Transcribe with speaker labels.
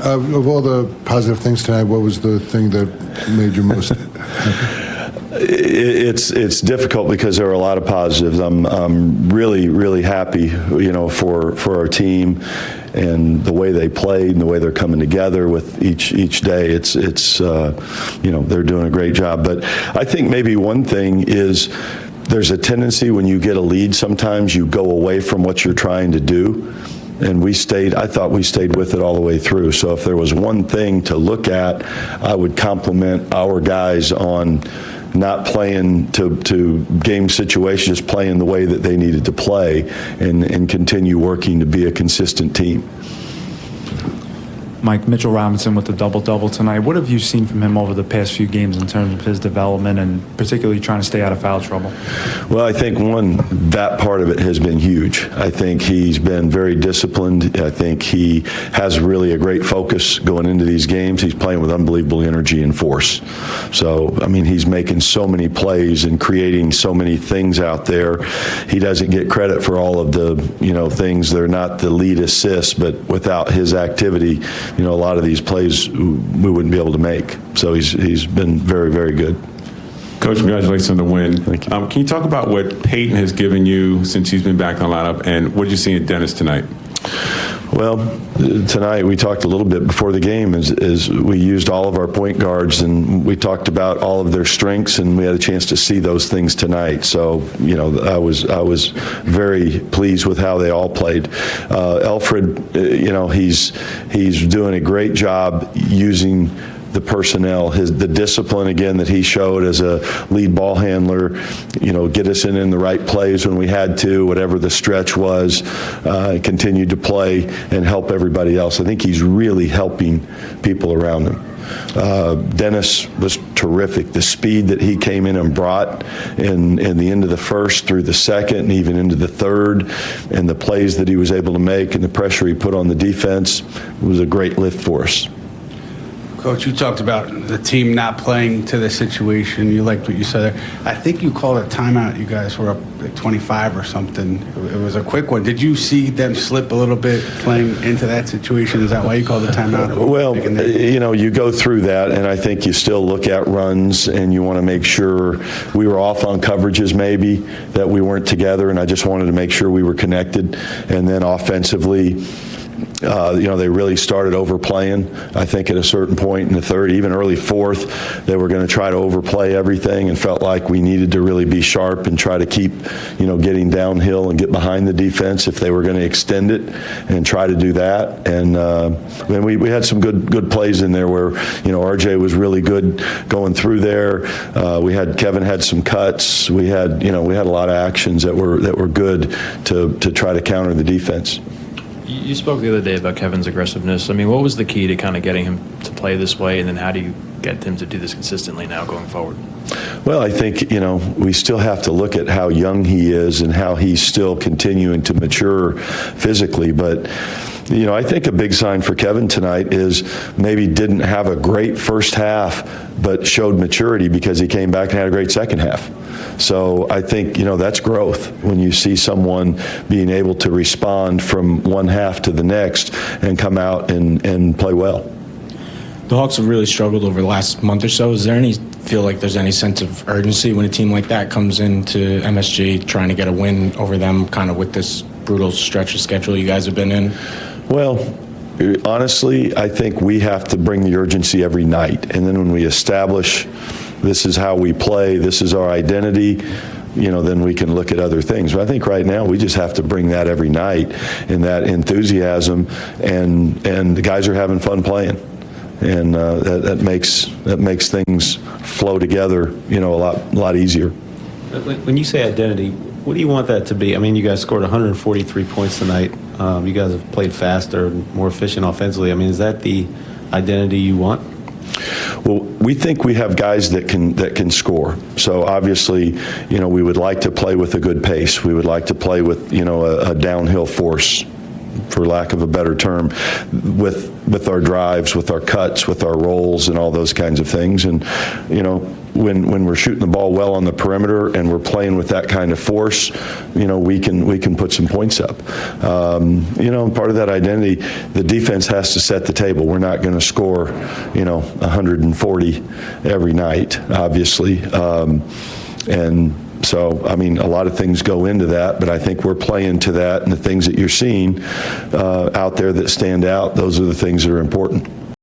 Speaker 1: Of all the positive things tonight, what was the thing that made you most happy?
Speaker 2: It's difficult because there are a lot of positives. I'm really happy, for our team and the way they played and the way they're coming together with each day. It's they're doing a great job. But I think maybe one thing is there's a tendency when you get a lead, sometimes you go away from what you're trying to do. And I thought we stayed with it all the way through. So if there was one thing to look at, I would compliment our guys on not playing to game situations, just playing the way that they needed to play and continue working to be a consistent team.
Speaker 3: Mike, Mitchell Robinson with the double-double tonight. What have you seen from him over the past few games in terms of his development and particularly trying to stay out of foul trouble?
Speaker 2: Well, I think, that part of it has been huge. I think he's been very disciplined. I think he has really a great focus going into these games. He's playing with unbelievable energy and force. So, he's making so many plays and creating so many things out there. He doesn't get credit for all of the, things. They're not the lead assists, but without his activity, a lot of these plays we wouldn't be able to make. So he's been very, very good.
Speaker 4: Coach, congratulations on the win.
Speaker 2: Thank you.
Speaker 4: Can you talk about what Peyton has given you since he's been back in the lineup, and what did you see in Dennis tonight?
Speaker 2: Well, tonight we talked a little bit before the game is we used all of our point guards and we talked about all of their strengths, and we had a chance to see those things tonight. So, I was very pleased with how they all played. Alfred, he's doing a great job using the personnel, the discipline again that he showed as a lead ball handler, get us in the right plays when we had to, whatever the stretch was, continued to play and help everybody else. I think he's really helping people around him. Dennis was terrific. The speed that he came in and brought in the end of the first through the second and even into the third, and the plays that he was able to make and the pressure he put on the defense was a great lift for us.
Speaker 5: Coach, you talked about the team not playing to the situation. You liked what you said there. I think you called a timeout. You guys were up like 25 or something. It was a quick one. Did you see them slip a little bit playing into that situation? Is that why you called the timeout?
Speaker 2: Well, you go through that, and I think you still look at runs, and you want to make sure we were off on coverages maybe, that we weren't together, and I just wanted to make sure we were connected. And then offensively, they really started overplaying. I think at a certain point in the third, even early fourth, they were going to try to overplay everything and felt like we needed to really be sharp and try to keep, getting downhill and get behind the defense if they were going to extend it and try to do that. And then we had some good plays in there where, RJ was really good going through there. Kevin had some cuts. We had a lot of actions that were good to try to counter the defense.
Speaker 6: You spoke the other day about Kevin's aggressiveness. What was the key to kind of getting him to play this way, and then how do you get him to do this consistently now going forward?
Speaker 2: Well, I think, we still have to look at how young he is and how he's still continuing to mature physically. But, I think a big sign for Kevin tonight is maybe didn't have a great first half, but showed maturity because he came back and had a great second half. So I think, that's growth when you see someone being able to respond from one half to the next and come out and play well.
Speaker 7: The Hawks have really struggled over the last month or so. Is there feel like there's any sense of urgency when a team like that comes into MSG trying to get a win over them, kind of with this brutal stretch of schedule you guys have been in?
Speaker 2: Well, honestly, I think we have to bring the urgency every night. And then when we establish this is how we play, this is our identity, then we can look at other things. But I think right now we just have to bring that every night and that enthusiasm, and the guys are having fun playing. And that makes things flow together, a lot easier.
Speaker 8: When you say identity, what do you want that to be? You guys scored 143 points tonight. You guys have played faster, more efficient offensively. Is that the identity you want?
Speaker 2: Well, we think we have guys that can score. So obviously, we would like to play with a good pace. We would like to play with, a downhill force. for lack of a better term, with our drives, with our cuts, with our rolls, and all those kinds of things. And when we're shooting the ball well on the perimeter and we're playing with that kind of force, we can put some points up. Part of that identity, the defense has to set the table. We're not going to score 140 every night, obviously. And so, a lot of things go into that, but I think we're playing to that, and the things that you're seeing out there that stand out, those are the things that are important.